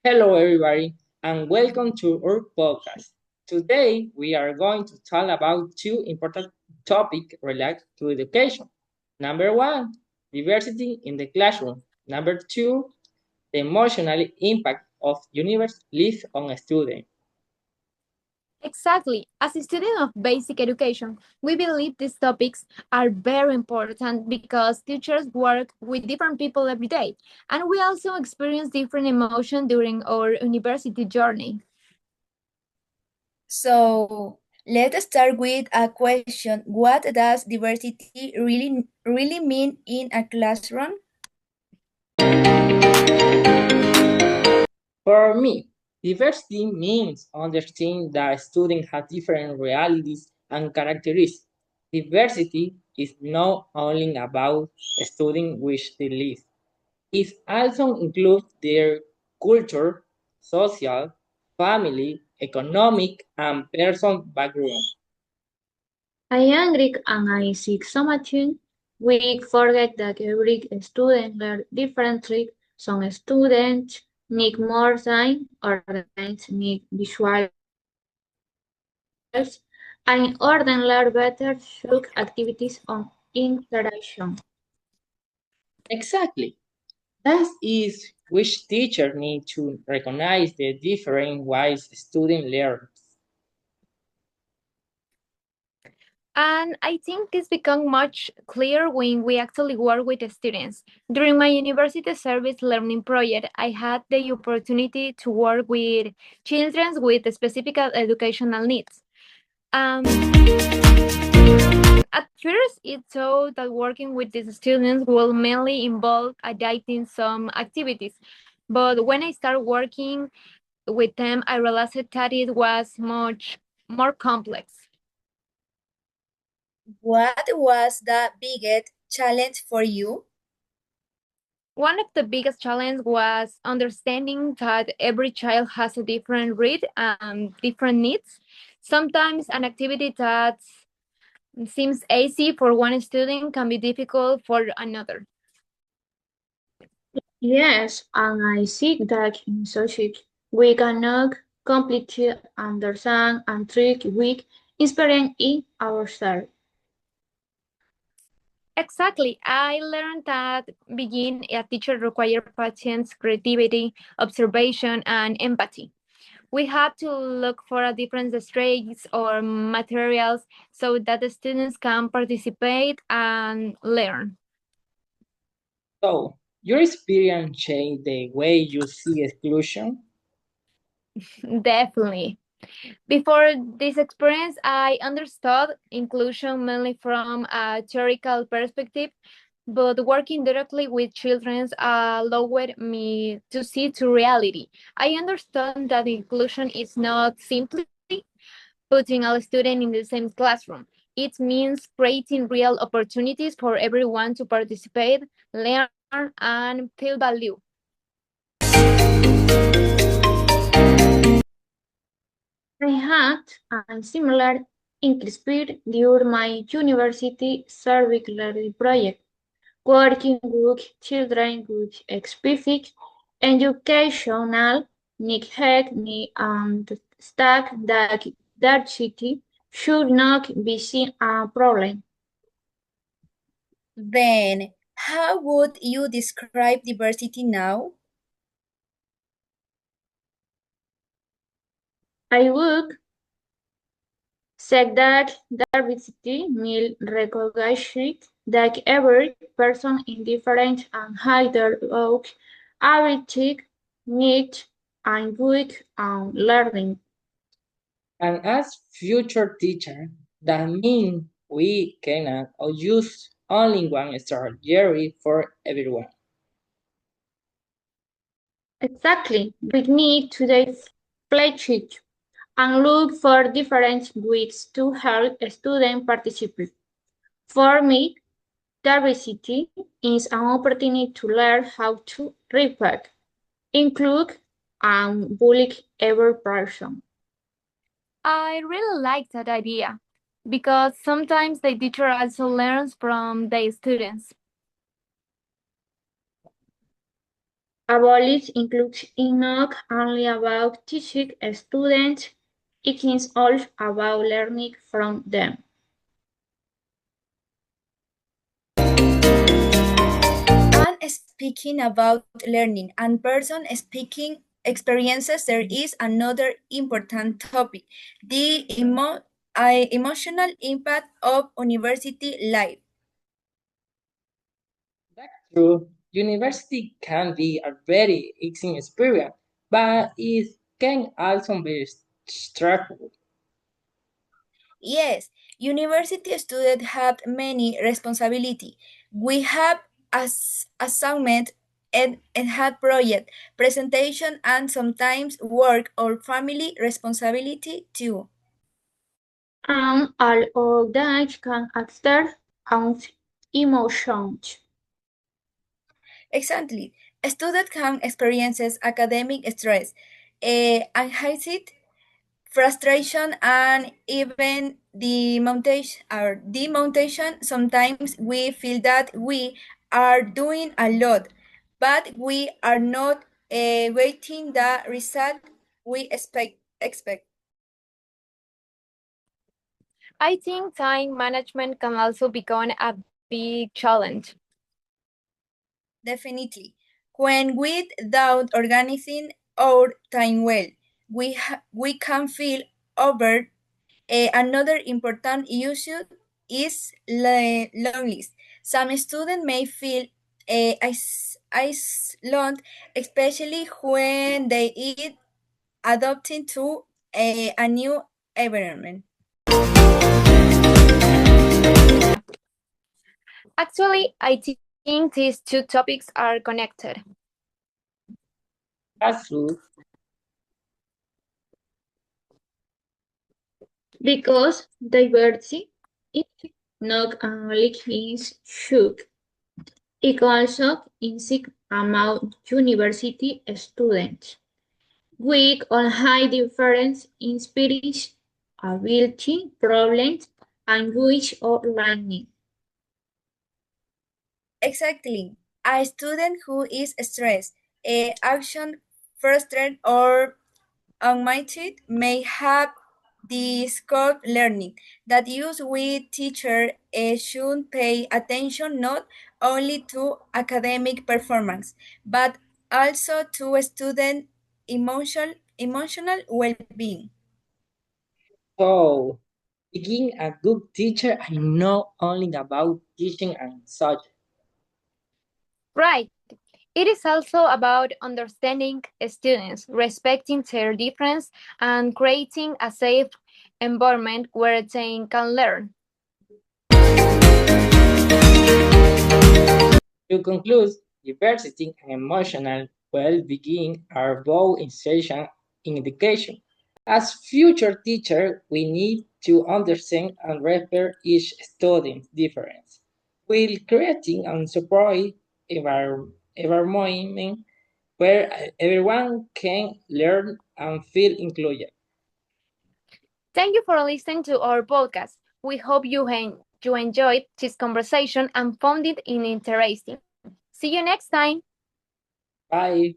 Hello, everybody, and welcome to our podcast. Today, we are going to talk about two important topics related to education. Number one, diversity in the classroom. Number two, the emotional impact of universe lives on a student. Exactly. As a student of basic education, we believe these topics are very important because teachers work with different people every day, and we also experience different emotions during our university journey. So let's start with a question. What does diversity really mean in a classroom? For me, diversity means understanding that students have different realities and characteristics. Diversity is not only about studying which they live. It also includes their culture, social, family, economic, and personal background. I agree and I see so much. We forget that every student learns differently. Some students need more time, others need visuals, and others learn better through activities on interaction. Exactly. That is which teacher need to recognize the different ways student learn. And I think it's become much clearer when we actually work with the students. During my university service learning project, I had the opportunity to work with children with specific educational needs. At first, it thought that working with these students will mainly involve adapting some activities. But when I started working with them, I realized that it was much more complex. What was the biggest challenge for you? One of the biggest challenges was understanding that every child has a different read and different needs. Sometimes an activity that seems easy for one student can be difficult for another. Yes, and I see that in society we cannot completely understand and treat weak experience in ourselves. Exactly. I learned that being a teacher requires patience, creativity, observation, and empathy. We have to look for a different strategies or materials so that the students can participate and learn. So, your experience changed the way you see exclusion? Definitely. Before this experience, I understood inclusion mainly from a theoretical perspective, but working directly with children allowed me to see to reality. I understand that inclusion is not simply putting all students in the same classroom. It means creating real opportunities for everyone to participate, learn, and feel value. I had a similar experience during my university civic learning project, working with children with specific educational needs and stack that diversity should not be seen a problem. Then, how would you describe diversity now? I would say that diversity means recognizing that every person is different and has their own ability, needs, and good and learning. And as future teacher, that means we cannot use only one strategy for everyone. Exactly. We need to flexible and look for different ways to help students participate. For me, diversity is an opportunity to learn how to respect, include, and bully every person. I really like that idea because sometimes the teacher also learns from the students. Abolish includes not only about teaching students, it is also about learning from them. And speaking about learning and person speaking experiences, there is another important topic, the emotional impact of university life. That's true. University can be a very exciting experience, but it can also be stressful. Yes, university students have many responsibility. We have assignment and have project, presentation, and sometimes work or family responsibility too. And all of that can exert on emotions. Exactly. A student can experience academic stress, anxiety, frustration, and even demotivation. Sometimes we feel that we are doing a lot, but we are not waiting the result we expect. I think time management can also become a big challenge. Definitely. When without organizing our time well, we can feel over. Another important issue is loneliness. Some students may feel isolated, especially when they are adapting to a new environment. Actually, I think these two topics are connected. That's true. Because diversity is not only is shook, it also insist among university students. We all have different inspiration, ability, problems, and wish of learning. Exactly. A student who is stressed, action frustrated, or unmotivated may have discord learning that use with teacher should pay attention not only to academic performance but also to student emotional well-being. So, being a good teacher is not only about teaching and such. Right. It is also about understanding students, respecting their difference, and creating a safe environment where they can learn. To conclude, diversity and emotional well-being are both essential in education. As future teachers, we need to understand and respect each student's difference, while creating and supporting environment where everyone can learn and feel included. Thank you for listening to our podcast. We hope you enjoyed this conversation and found it interesting. See you next time. Bye.